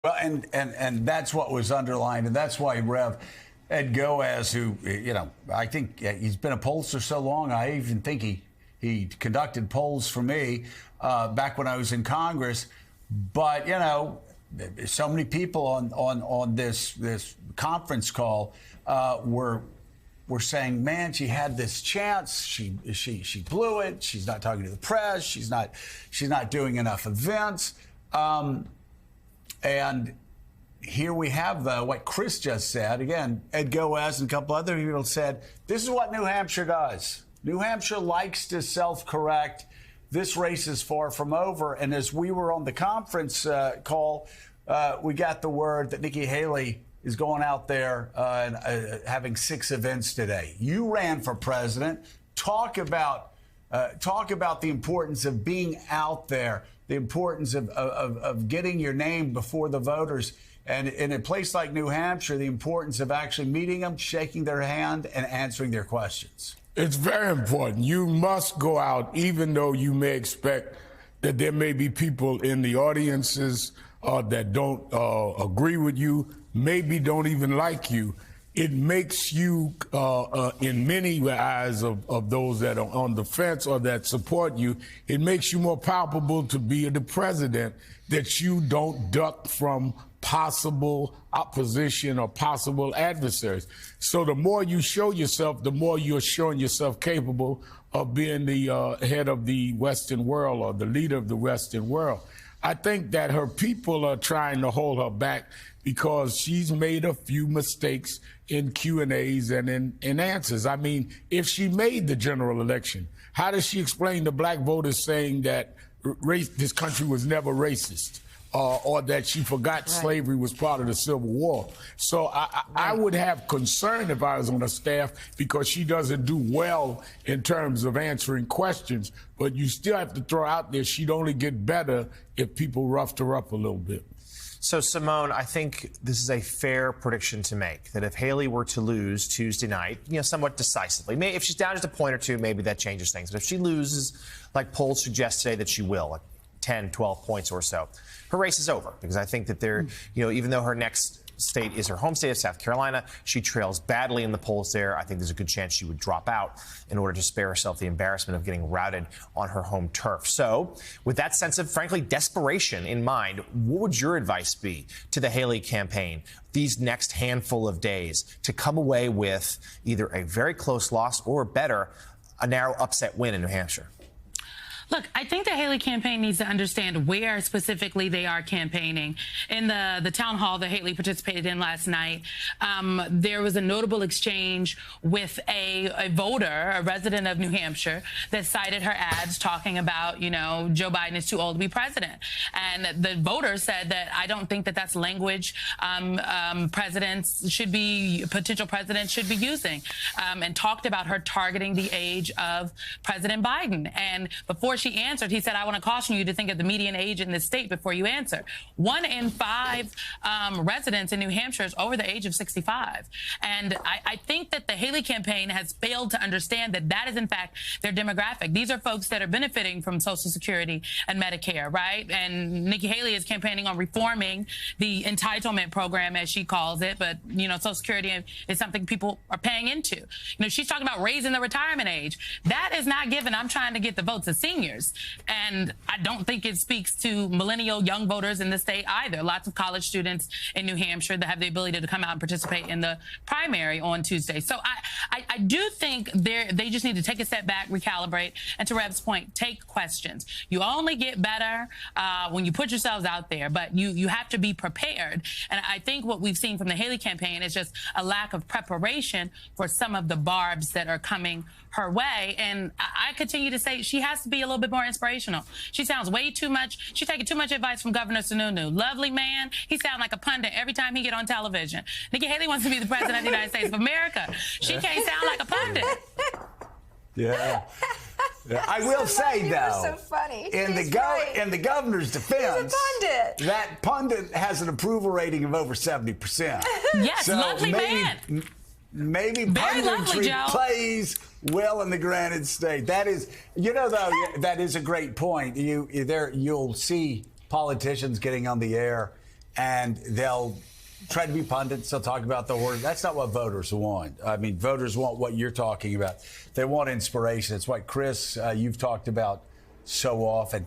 Well, and that's what was underlined, and that's why Rev Ed Goaz, who, I think he's been a pollster so long, I even think he conducted polls for me back when I was in Congress. But, so many people on this conference call were saying, man, she had this chance. She blew it. She's not talking to the press. She's not doing enough events. And here we have what Chris just said. Again, Ed Goaz and a couple other people said, this is what New Hampshire does. New Hampshire likes to self-correct. This race is far from over. And as we were on the conference call, we got the word that Nikki Haley is going out there and having 6 events today. You ran for president. Talk about the importance of being out there, the importance of getting your name before the voters. And in a place like New Hampshire, the importance of actually meeting them, shaking their hand, and answering their questions. It's very important. You must go out, even though you may expect that there may be people in the audiences that don't agree with you, maybe don't even like you. It makes you, in many eyes of those that are on the fence or that support you, it makes you more palpable to be the president, that you don't duck from possible opposition or possible adversaries. So the more you show yourself, the more you're showing yourself capable of being the head of the Western world or the leader of the Western world. I think that her people are trying to hold her back because she's made a few mistakes in Q&As and in answers. I mean, if she made the general election, how does she explain to black voters saying that this country was never racist? Or that she forgot slavery was part of the Civil War. So I would have concern if I was on her staff because she doesn't do well in terms of answering questions. But you still have to throw out there she'd only get better if people roughed her up a little bit. So, Simone, I think this is a fair prediction to make, that if Haley were to lose Tuesday night, somewhat decisively, if she's down just a point or two, maybe that changes things. But if she loses, like polls suggest today that she will, like 10, 12 points or so, her race is over, because I think that even though her next state is her home state of South Carolina, she trails badly in the polls there. I think there's a good chance she would drop out in order to spare herself the embarrassment of getting routed on her home turf. So with that sense of, frankly, desperation in mind, what would your advice be to the Haley campaign these next handful of days to come away with either a very close loss or, better, a narrow upset win in New Hampshire? Look, I think the Haley campaign needs to understand where specifically they are campaigning. In the town hall that Haley participated in last night, there was a notable exchange with a voter, a resident of New Hampshire, that cited her ads talking about, Joe Biden is too old to be president. And the voter said that I don't think that that's language potential presidents should be using, and talked about her targeting the age of President Biden. And before she answered, he said, I want to caution you to think of the median age in this state before you answer. 1 in 5 residents in New Hampshire is over the age of 65. And I think that the Haley campaign has failed to understand that is, in fact, their demographic. These are folks that are benefiting from Social Security and Medicare, right? And Nikki Haley is campaigning on reforming the entitlement program, as she calls it. But, Social Security is something people are paying into. She's talking about raising the retirement age. That is not given. I'm trying to get the votes of seniors. And I don't think it speaks to millennial young voters in the state either. Lots of college students in New Hampshire that have the ability to come out and participate in the primary on Tuesday. So I do think they just need to take a step back, recalibrate, and to Rev's point, take questions. You only get better when you put yourselves out there, but you have to be prepared. And I think what we've seen from the Haley campaign is just a lack of preparation for some of the barbs that are coming her way. And I continue to say she has to be a little bit more inspirational. She sounds way too much. She's taking too much advice from Governor Sununu. Lovely man. He sounds like a pundit every time he get on television. Nikki Haley wants to be the president of the United States of America. She can't sound like a pundit. Yeah. I will say, though, so funny. In the governor's defense, he's a pundit. That pundit has an approval rating of over 70%. Yes, so lovely man. Maybe punditry plays well in the Granite State. That is, though, that is a great point. You'll see politicians getting on the air and they'll try to be pundits. They'll talk about the horse. That's not what voters want. I mean, voters want what you're talking about. They want inspiration. It's what, Chris, you've talked about so often.